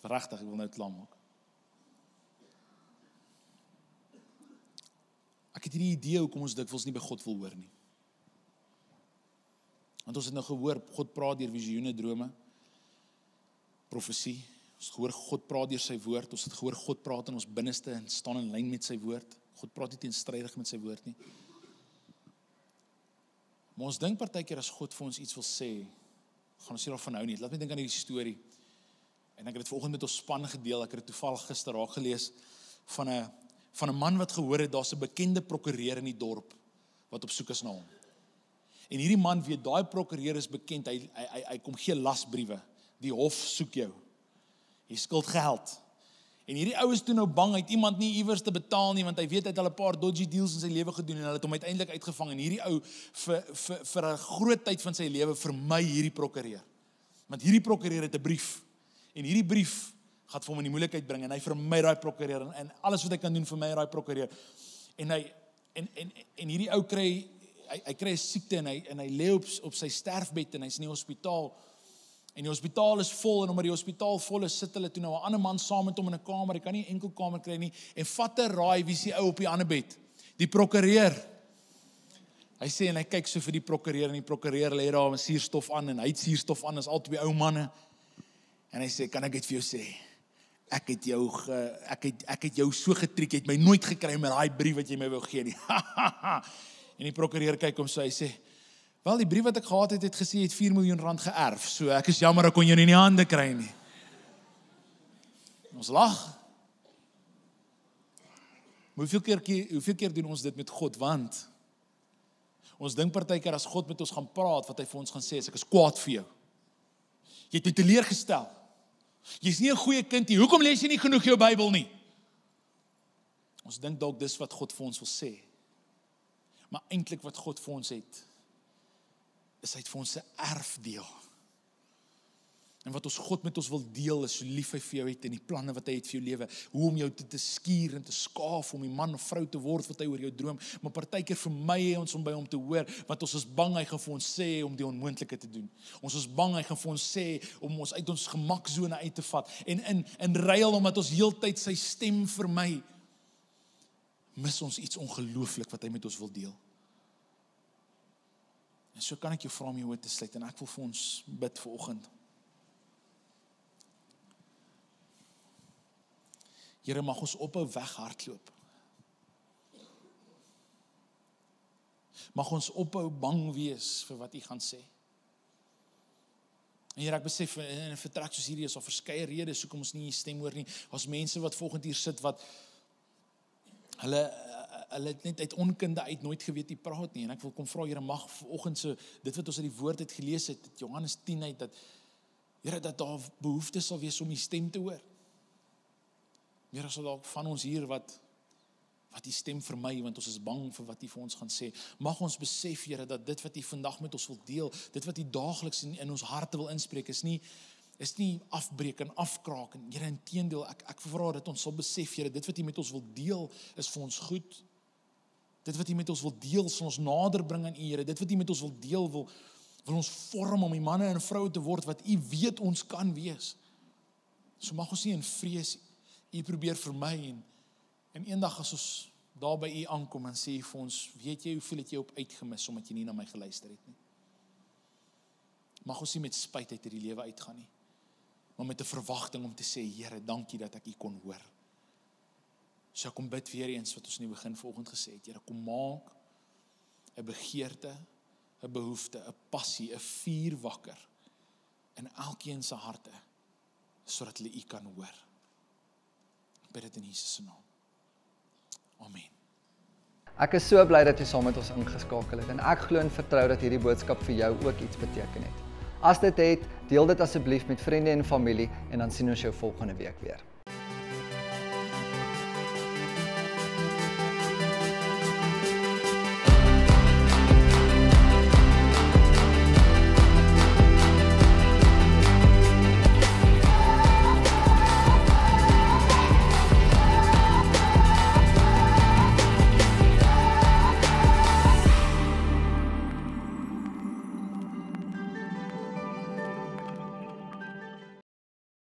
B: Regtig, ek wil nou klaar maak. Ek het hierdie idee hoekom ons dikwels nie by God wil hoor nie. Want ons het nou gehoor, God praat deur visioene, drome, profesie. Ons het gehoor, God praat deur sy woord. Ons het gehoor, God praat in ons binneste en staan in lyn met sy woord. God praat nie teenstrydig met sy woord nie. Maar ons dink partykeer as God vir ons iets wil sê, gaan ons nie daarvan hou nie. Laat my dink aan hierdie storie. En ek het dit vanoggend met ons span gedeel, ek het dit toevallig gister raak gelees, van 'n man wat gehoor het, daar's 'n bekende prokureur in die dorp, wat op soek is na hom. En hierdie man weet, daai prokureur is bekend, hy kom gee lasbriewe, die hof soek jou, jy skuld geld. En hierdie ou is toe nou bang, hy het iemand nie iewers te betaal nie, want hy weet hy het al 'n paar dodgy deals in sy lewe gedoen en hulle het hom uiteindelik uitgevang. En hierdie ou vir 'n groot tyd van sy lewe vermy hierdie prokureur. Want hierdie prokureur het 'n brief en hierdie brief gaan vir hom in die moeilikheid bring en hy vermy daai prokureur en alles wat hy kan doen vermy daai prokureur. En hy en hierdie ou kry hy kry 'n siekte en hy lê op sy sterfbed en hy's in die hospitaal. En die hospitaal is vol en omdat die hospitaal vol is, sit hulle toe nou 'n ander man saam met hom in 'n kamer. Hy kan nie 'n enkel kamer kry nie. En vat 'n raai wie se ou op die ander bed? Die prokureur. Hy sê en hy kyk so vir die prokureur en die prokureur lê daar met suurstof aan en hy het suurstof aan, is al twee ou manne. En hy sê, kan ek dit vir jou sê? Ek het jou so getriek, jy het my nooit gekry met daai brief wat jy my wou gee nie. En die prokureur kyk hom so, hy sê, wel, die brief wat ek gehad het gesê, jy het 4 miljoen rand geërf, so ek is jammer, ek kon jou nie in die hande kry nie. Ons lag. Hoeveel keer doen ons dit met God, want ons dink partykeer as God met ons gaan praat, wat hy vir ons gaan sê, is ek is kwaad vir jou. Jy het my teleurgestel. Jy's nie 'n goeie kind nie, hoekom lees jy nie genoeg jou Bybel nie? Ons dink dalk dis wat God vir ons wil sê. Maar eintlik wat God vir ons het, is hy het vir ons 'n erfdeel. En wat ons God met ons wil deel, is so lief hy vir jou het en die planne wat hy het vir jou lewe, hoe om jou te skuur en te skaaf, om die man of vrou te word wat hy oor jou droom, maar partykeer vermy hy ons om by hom te hoor, want ons is bang hy gaan vir ons sê om die onmoontlike te doen. Ons is bang hy gaan vir ons sê om ons uit ons gemaksone uit te vat, en in ruil omdat ons heeltyd sy stem vermy, mis ons iets ongelooflik wat hy met ons wil deel. En so kan ek jou vra om jou oë te sluit en ek wil vir ons bid vanoggend. Here, mag ons ophou weghardloop. Mag ons ophou bang wees vir wat U gaan sê. En Here, ek besef in 'n vertrek soos hierdie is daar verskeie redes hoekom ons nie U stem hoor nie. Daar's mense wat volgende hier sit wat hulle het net uit onkunde uit nooit geweet U praat nie. En ek wil kom vra, Here, mag vanoggend so dit wat ons uit die woord het gelees het, Johannes 10 uit, dat Here, dat daar behoefte sal wees om U stem te hoor. Here, as dalk van ons hier wat U stem vermy, want ons is bang vir wat U vir ons gaan sê. Mag ons besef, Here, dat dit wat U vandag met ons wil deel, dit wat U daagliks in ons harte wil inspreek, is nie afbreek en afkraak. En Here, inteendeel, ek vra dat ons sal besef, Here, dit wat U met ons wil deel, is vir ons goed. Dit wat U met ons wil deel, sal ons nader bring aan U, Here. Dit wat U met ons wil deel, wil ons vorm om die manne en vroue te word wat U weet ons kan wees. So mag ons nie in vrees U probeer vermy en eendag as ons daar by U aankom en sê vir ons, weet jy hoeveel het jy op uitgemis omdat jy nie na my geluister het nie. Mag ons nie met spyt uit hierdie lewe uitgaan nie, maar met 'n verwagting om te sê, Here, dankie dat ek U kon hoor. So kom bid weer eens wat ons in die begin vanoggend gesê het, Here, kom maak 'n begeerte, 'n behoefte, 'n passie, 'n vuur wakker in elkeen se harte, sodat hulle U kan hoor. Ek bid dit in Jesus se naam. Amen.
A: Ek is so bly dat jy saam met ons ingeskakel het en ek glo en vertrou dat hierdie boodskap vir jou ook iets beteken het. As dit het, deel dit asseblief met vriende en familie en dan sien ons jou volgende week weer.